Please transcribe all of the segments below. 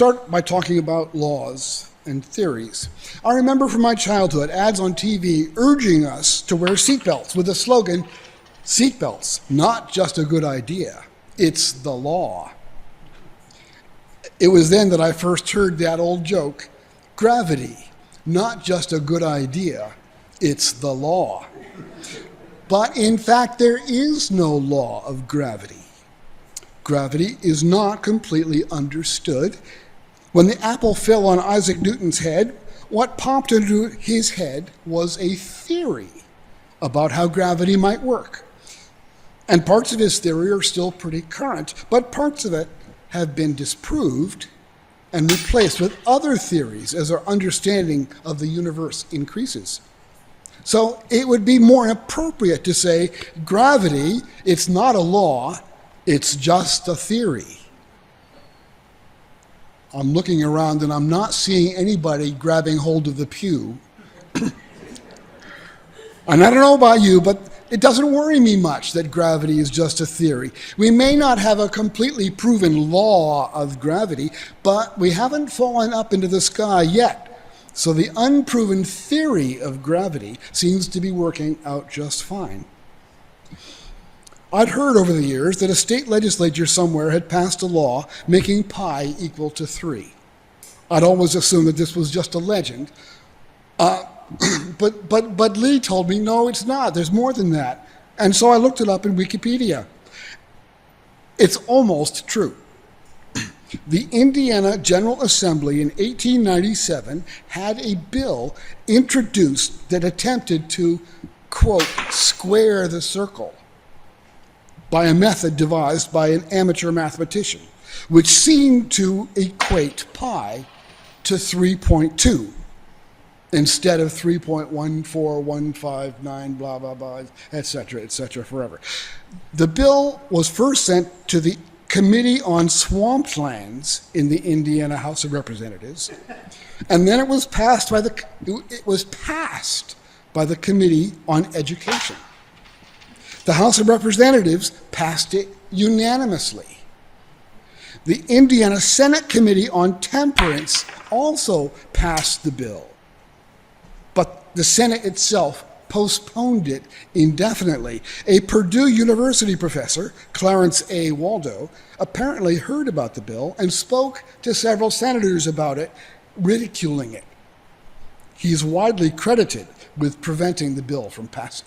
start by talking about laws and theories. I remember from my childhood ads on TV urging us to wear seatbelts with the slogan, "Seatbelts, not just a good idea, it's the law." It was then that I first heard that old joke, "Gravity, not just a good idea, it's the law." But in fact, there is no law of gravity. Gravity is not completely understood. When the apple fell on Isaac Newton's head, what popped into his head was a theory about how gravity might work. And parts of his theory are still pretty current, but parts of it have been disproved and replaced with other theories as our understanding of the universe increases. So it would be more appropriate to say, gravity, it's not a law, it's just a theory. I'm looking around and I'm not seeing anybody grabbing hold of the pew. And I don't know about you, but it doesn't worry me much that gravity is just a theory. We may not have a completely proven law of gravity, but we haven't fallen up into the sky yet. So the unproven theory of gravity seems to be working out just fine. I'd heard over the years that a state legislature somewhere had passed a law making pi equal to 3. I'd always assumed that this was just a legend. But Lee told me, no, it's not. There's more than that. And so I looked it up in Wikipedia. It's almost true. The Indiana General Assembly in 1897 had a bill introduced that attempted to, quote, square the circle by a method devised by an amateur mathematician, which seemed to equate pi to 3.2 instead of 3.14159, blah, blah, blah, et cetera, forever. The bill was first sent to the Committee on Swamplands in the Indiana House of Representatives, and then it was passed by the Committee on Education. The House of Representatives passed it unanimously. The Indiana Senate Committee on Temperance also passed the bill, but the Senate itself postponed it indefinitely. A Purdue University professor, Clarence A. Waldo, apparently heard about the bill and spoke to several senators about it, ridiculing it. He is widely credited with preventing the bill from passing.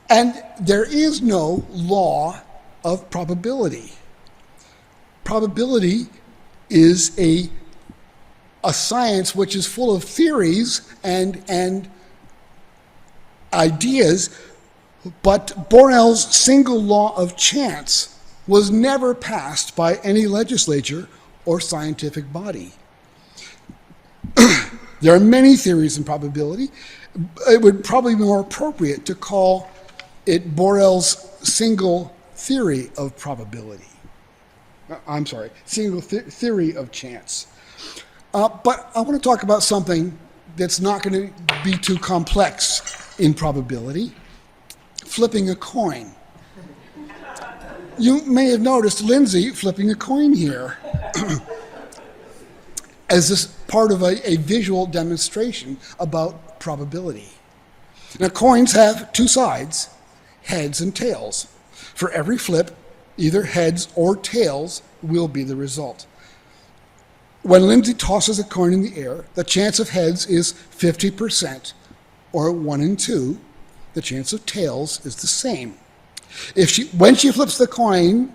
And there is no law of probability. Probability is a science which is full of theories and ideas, but Borel's single law of chance was never passed by any legislature or scientific body. There are many theories in probability. It would probably be more appropriate to call it Borel's single theory of probability. Single theory of chance. But I want to talk about something that's not going to be too complex in probability, flipping a coin. You may have noticed Lindsay flipping a coin here as this part of a visual demonstration about probability. Now, coins have two sides, heads and tails. For every flip, either heads or tails will be the result. When Lindsay tosses a coin in the air, the chance of heads is 50%, or 1 in 2. The chance of tails is the same. When she flips the coin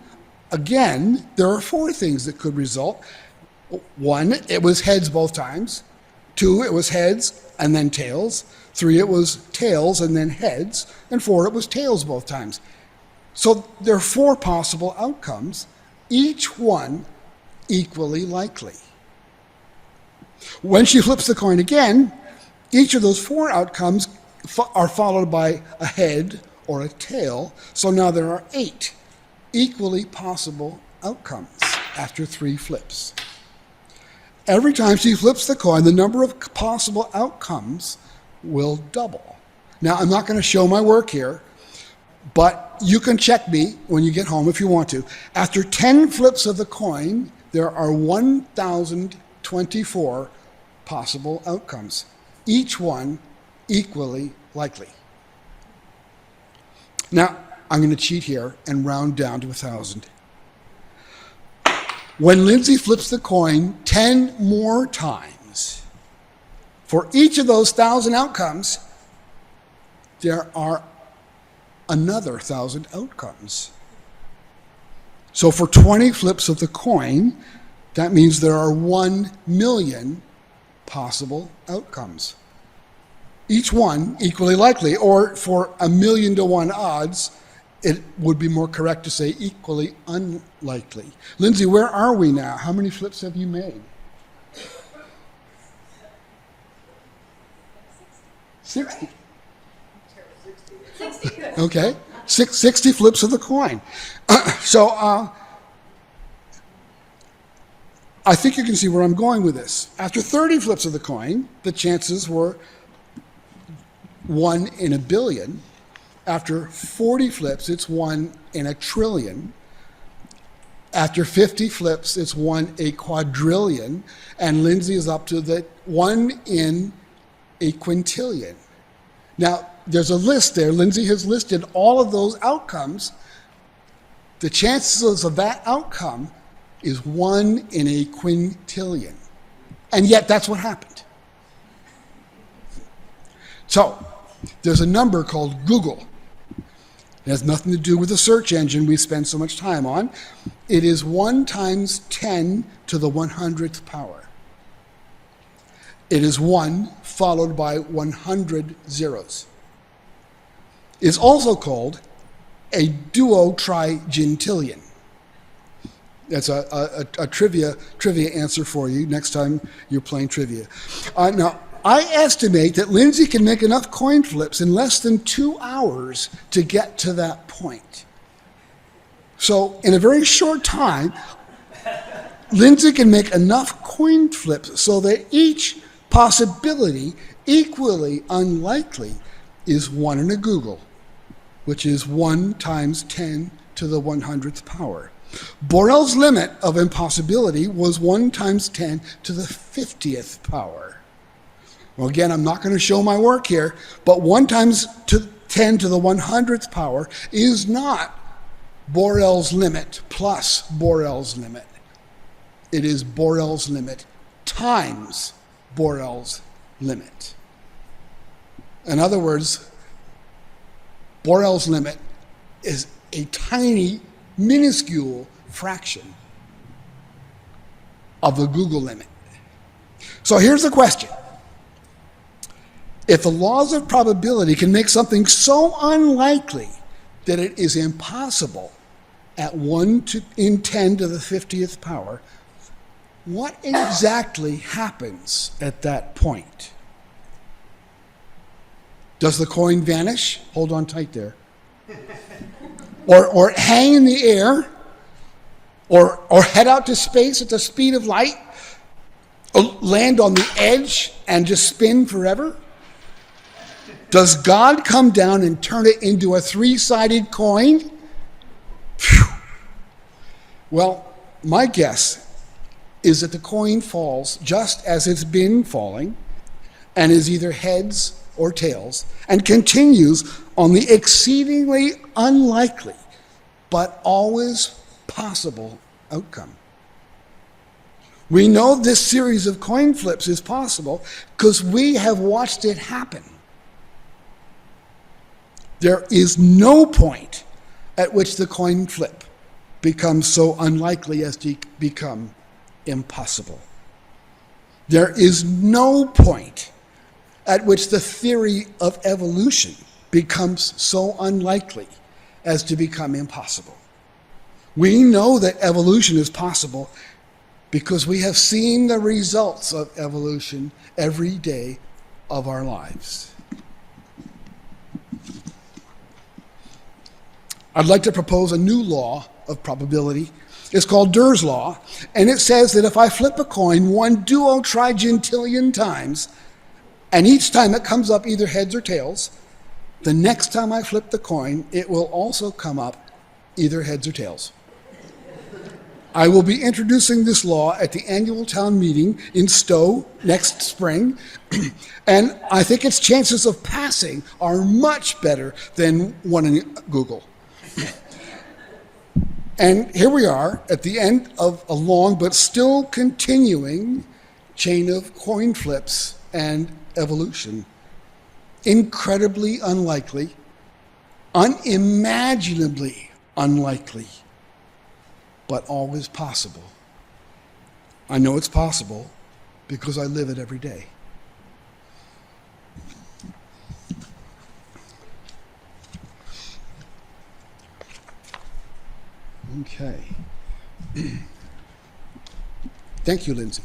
again, there are 4 things that could result. 1, it was heads both times. 2, it was heads and then tails. 3, it was tails and then heads. And 4, it was tails both times. So there are 4 possible outcomes, each one equally likely. When she flips the coin again, each of those 4 outcomes are followed by a head or a tail, so now there are 8 equally possible outcomes after 3 flips. Every time she flips the coin, the number of possible outcomes will double. Now, I'm not going to show my work here, but you can check me when you get home if you want to. After 10 flips of the coin, there are 1,024 possible outcomes, each one equally likely. Now, I'm going to cheat here and round down to 1,000. When Lindsay flips the coin 10 more times, for each of those 1,000 outcomes, there are another 1,000 outcomes. So for 20 flips of the coin, that means there are 1 million possible outcomes. Each one equally likely, or for 1,000,000 to 1 odds, it would be more correct to say equally unlikely. Lindsay, where are we now? How many flips have you made? 60. 60. Okay, 60 flips of the coin. So I think you can see where I'm going with this. After 30 flips of the coin, the chances were 1 in a billion. After 40 flips, it's 1 in a trillion. After 50 flips, it's 1 a quadrillion. And Lindsay is up to the 1 in a quintillion. Now, there's a list there. Lindsay has listed all of those outcomes. The chances of that outcome is 1 in a quintillion. And yet, that's what happened. So, there's a number called Google. It has nothing to do with the search engine we spend so much time on. It is 1 times 10 to the 100th power. It is 1 followed by 100 zeros. It's also called a duotrigintillion. That's a trivia answer for you next time you're playing trivia. Now, I estimate that Lindsay can make enough coin flips in less than 2 hours to get to that point. So in a very short time, Lindsay can make enough coin flips so that each possibility, equally unlikely, is 1 in a Google, which is 1 times 10 to the 100th power. Borel's limit of impossibility was 1 times 10 to the 50th power. Well, again, I'm not going to show my work here, but 1 times 10 to the 100th power is not Borel's limit plus Borel's limit. It is Borel's limit times Borel's limit. In other words, Borel's limit is a tiny, minuscule fraction of the Google limit. So here's the question. If the laws of probability can make something so unlikely that it is impossible at 1 in 10 to the 50th power, what exactly happens at that point? Does the coin vanish? Hold on tight there. Or hang in the air? Or head out to space at the speed of light? Or land on the edge and just spin forever? Does God come down and turn it into a 3-sided coin? Phew. Well, my guess is that the coin falls just as it's been falling and is either heads or tails and continues on the exceedingly unlikely but always possible outcome. We know this series of coin flips is possible because we have watched it happen. There is no point at which the coin flip becomes so unlikely as to become impossible. There is no point at which the theory of evolution becomes so unlikely as to become impossible. We know that evolution is possible because we have seen the results of evolution every day of our lives. I'd like to propose a new law of probability. It's called Derr's law, and it says that if I flip a coin 1 duotrigintillion times, and each time it comes up either heads or tails, the next time I flip the coin, it will also come up either heads or tails. I will be introducing this law at the annual town meeting in Stowe next spring, and I think its chances of passing are much better than one in Google. And here we are at the end of a long but still continuing chain of coin flips and evolution. Incredibly unlikely, unimaginably unlikely, but always possible. I know it's possible because I live it every day. Okay. Thank you, Lindsay.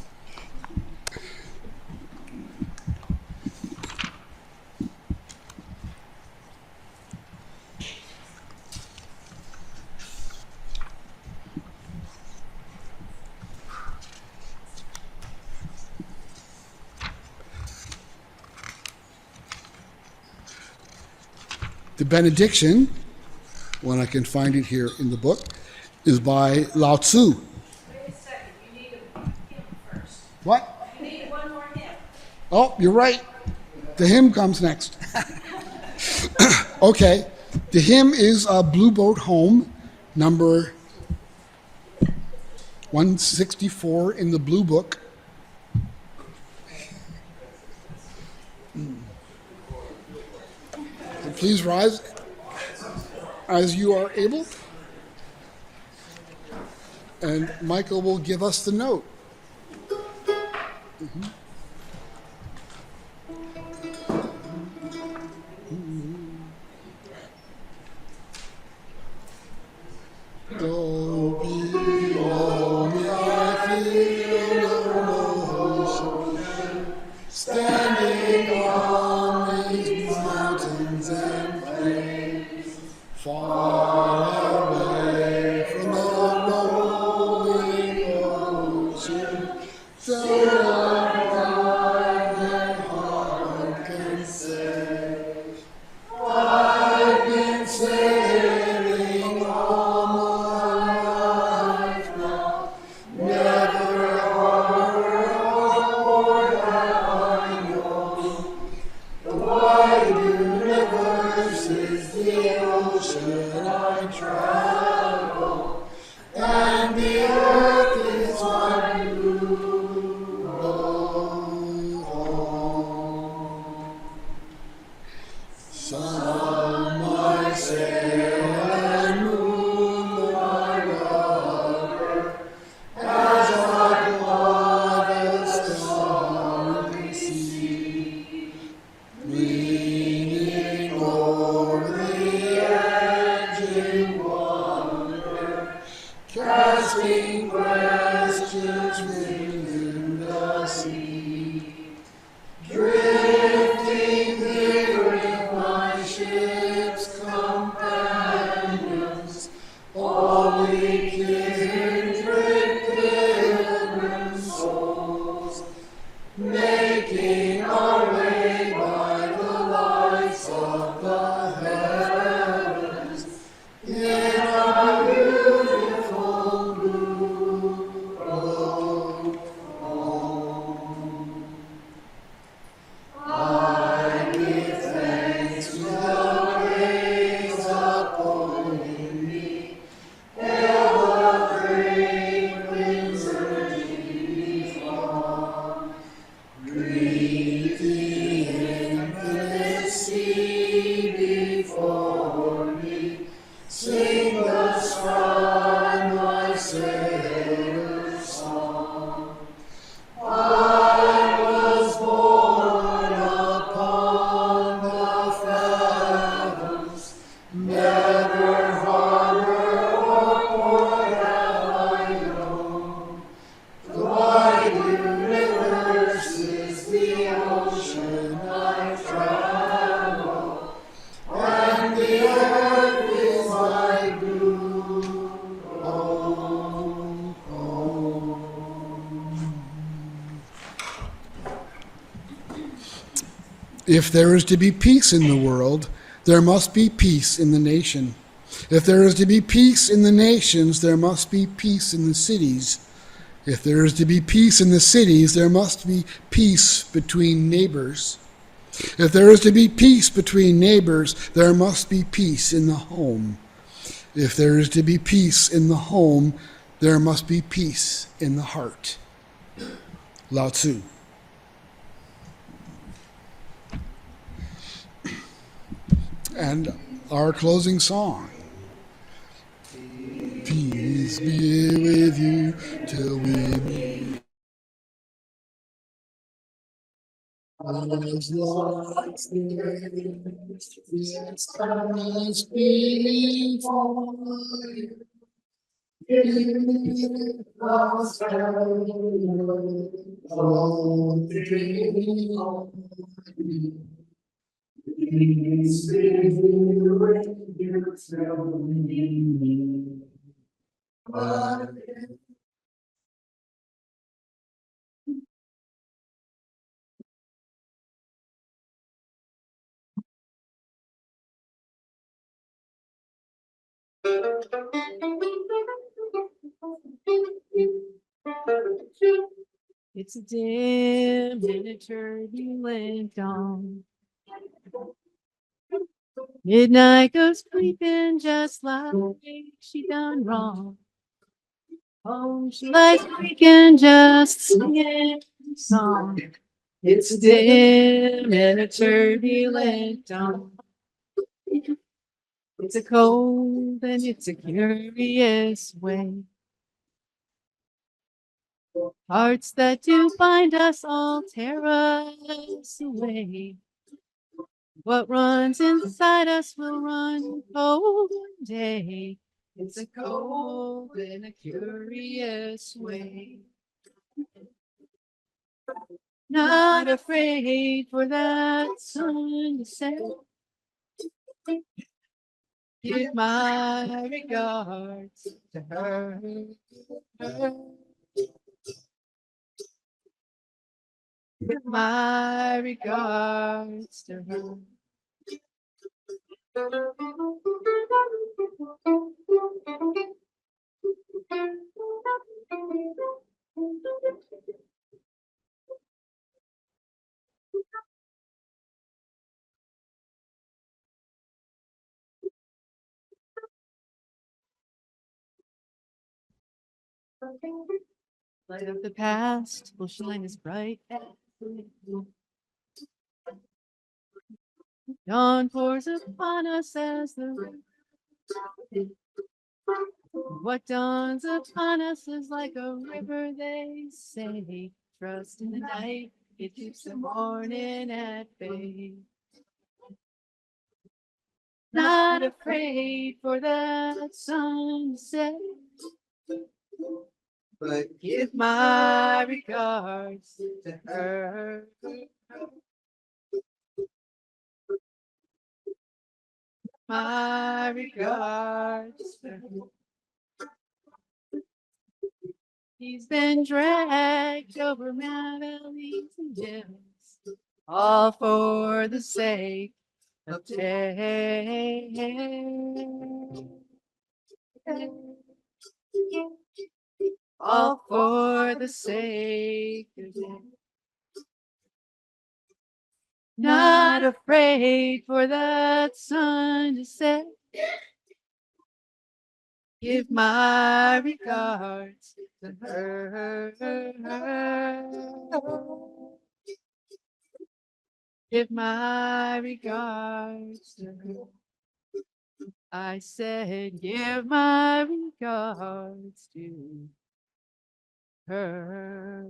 The Benediction, when I can find it here in the book, is by Lao-Tse. Wait a second, you need a hymn first. What? You need one more hymn. Oh, you're right. The hymn comes next. Okay. The hymn is Blue Boat Home, number 164 in the Blue Book. So please rise as you are able. And Michael will give us the note. Mm-hmm. Go below me, I feel no motion, standing on these mountains and plains, far away from the rolling ocean, so my heart can say, I've been sailing all my life now, never harbor or have I known. The wide universe is the ocean I travel, and the earth is my blue home. Sun, my sail, and moon, my lover, as I plough the stormy sea, leaning over the edge in wonder, casting questions in the sea, drifting here with my ship's companions, all we kindred pilgrim souls, making our way by the lights of the heavens in our beautiful blue boat home. I give thanks to the waves upholding me, hail the great winds urging me on. Greet the infinite sea before me, sing the sky my sailor's song. I was born upon the fathoms, never harbor or port have I known. The wide universe is the ocean I travel, and the earth is my blue home. If there is to be peace in the world, there must be peace in the nation. If there is to be peace in the nations, there must be peace in the cities. If there is to be peace in the cities, there must be peace between neighbors. If there is to be peace between neighbors, there must be peace in the home. If there is to be peace in the home, there must be peace in the heart. Lao-Tse. And our closing song. Peace be with you till we meet. As long as yes, comes before you. It was all the peace be with you till we meet. It's a dim and a turbulent dawn. Midnight goes creeping just like she done wrong. Oh, she lies creaking just singing a song. It's a dim and a turbulent dawn. It's a cold and it's a curious way. Hearts that do bind us all tear us away. What runs inside us will run cold one day. It's a cold and a curious way. Not afraid for that sun to set. Give my regards to her. Give my regards to her. Light of the past will shine as bright as the moon. Dawn pours upon us as the rain. What dawns upon us is like a river, they say. Trust in the night, it keeps the morning at bay. Not afraid for that sunset, but give my regards to her. My regards to her. He's been dragged over valleys and hills, all for the sake of change. All for the sake of it. Not afraid for that sun to set. Give my regards to her. Give my regards to her. I said, give my regards to her.